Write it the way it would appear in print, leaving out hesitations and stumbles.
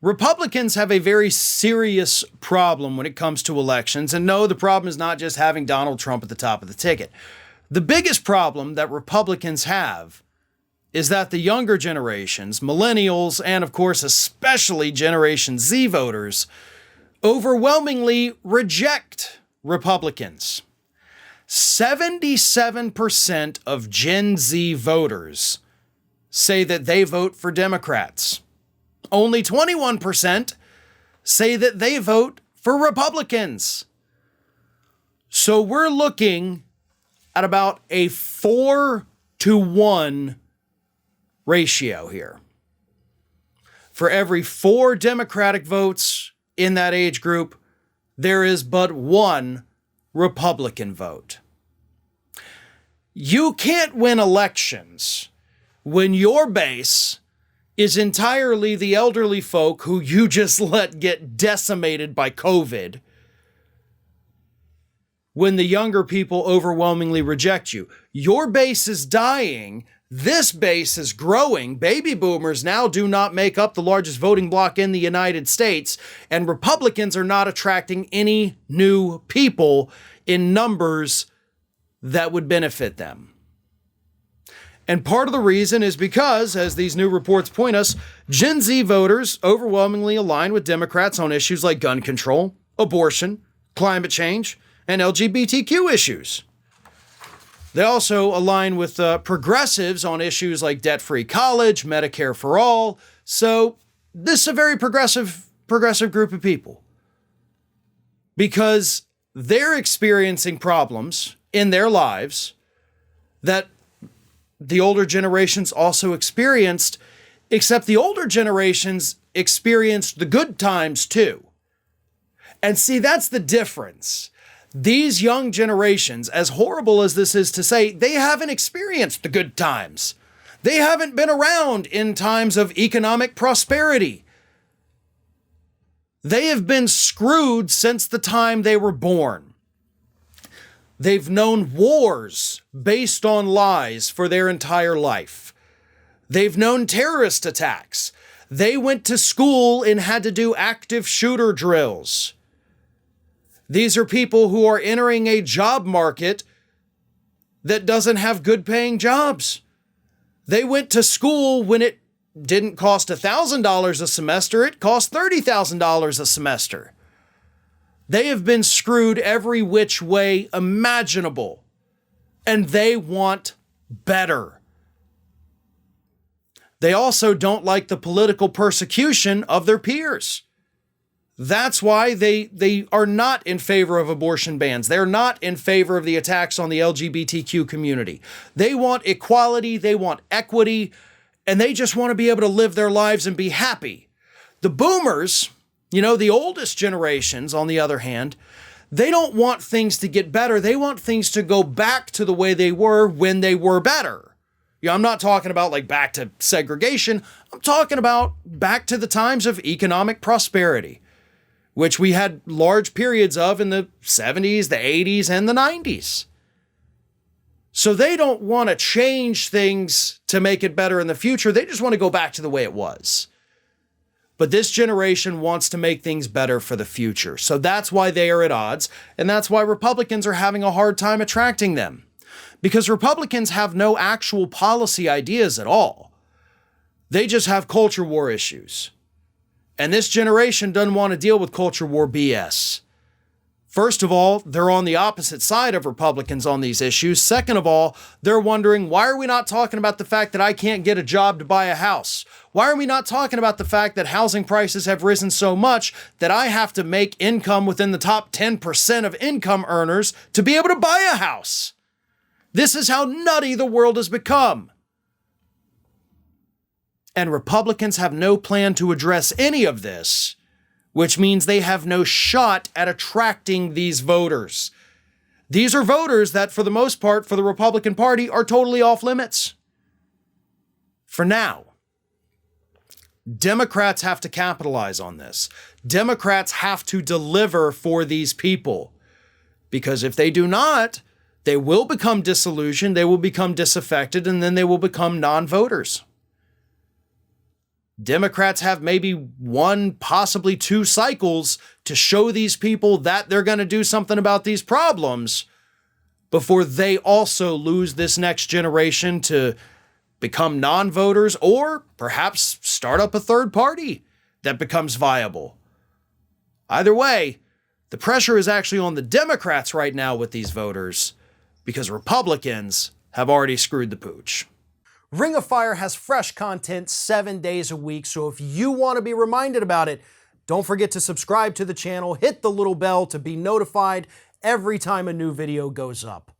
Republicans have a very serious problem when it comes to elections. And no, the problem is not just having Donald Trump at the top of the ticket. The biggest problem that Republicans have is that the younger generations, millennials, and of course, especially Generation Z voters, overwhelmingly reject Republicans. 77% of Gen Z voters say that they vote for Democrats. Only 21% say that they vote for Republicans. So we're looking at about a 4-to-1 ratio here. For every 4 Democratic votes in that age group, there is but 1 Republican vote. You can't win elections when your base is entirely the elderly folk who you just let get decimated by COVID, when the younger people overwhelmingly reject you. Your base is dying. This base is growing. Baby boomers now do not make up the largest voting bloc in the United States, and Republicans are not attracting any new people in numbers that would benefit them. And part of the reason is because, as these new reports point us, Gen Z voters overwhelmingly align with Democrats on issues like gun control, abortion, climate change, and LGBTQ issues. They also align with progressives on issues like debt-free college, Medicare for all. So this is a very progressive group of people, because they're experiencing problems in their lives that the older generations also experienced, except the older generations experienced the good times too. And see, that's the difference. These young generations, as horrible as this is to say, they haven't experienced the good times. They haven't been around in times of economic prosperity. They have been screwed since the time they were born. They've known wars based on lies for their entire life. They've known terrorist attacks. They went to school and had to do active shooter drills. These are people who are entering a job market that doesn't have good paying jobs. They went to school when it didn't cost $1,000 a semester, it cost $30,000 a semester. They have been screwed every which way imaginable, and they want better. They also don't like the political persecution of their peers. That's why they are not in favor of abortion bans. They're not in favor of the attacks on the LGBTQ community. They want equality, they want equity, and they just want to be able to live their lives and be happy. The boomers, the oldest generations, on the other hand, they don't want things to get better. They want things to go back to the way they were when they were better. I'm not talking about like back to segregation. I'm talking about back to the times of economic prosperity, which we had large periods of in the 70s, the 80s, and the 90s. So they don't want to change things to make it better in the future. They just want to go back to the way it was. But this generation wants to make things better for the future. So that's why they are at odds. And that's why Republicans are having a hard time attracting them. Because Republicans have no actual policy ideas at all. They just have culture war issues. And this generation doesn't want to deal with culture war BS. First of all, they're on the opposite side of Republicans on these issues. Second of all, they're wondering, why are we not talking about the fact that I can't get a job to buy a house? Why are we not talking about the fact that housing prices have risen so much that I have to make income within the top 10% of income earners to be able to buy a house? This is how nutty the world has become. And Republicans have no plan to address any of this, which means they have no shot at attracting these voters. These are voters that, for the most part, for the Republican Party, are totally off limits. For now. Democrats have to capitalize on this. Democrats have to deliver for these people. Because if they do not, they will become disillusioned, they will become disaffected, and then they will become non-voters. Democrats have maybe 1, possibly 2 cycles to show these people that they're going to do something about these problems before they also lose this next generation to become non-voters or perhaps start up a third party that becomes viable. Either way, the pressure is actually on the Democrats right now with these voters because Republicans have already screwed the pooch. Ring of Fire has fresh content 7 days a week, so if you want to be reminded about it, don't forget to subscribe to the channel, hit the little bell to be notified every time a new video goes up.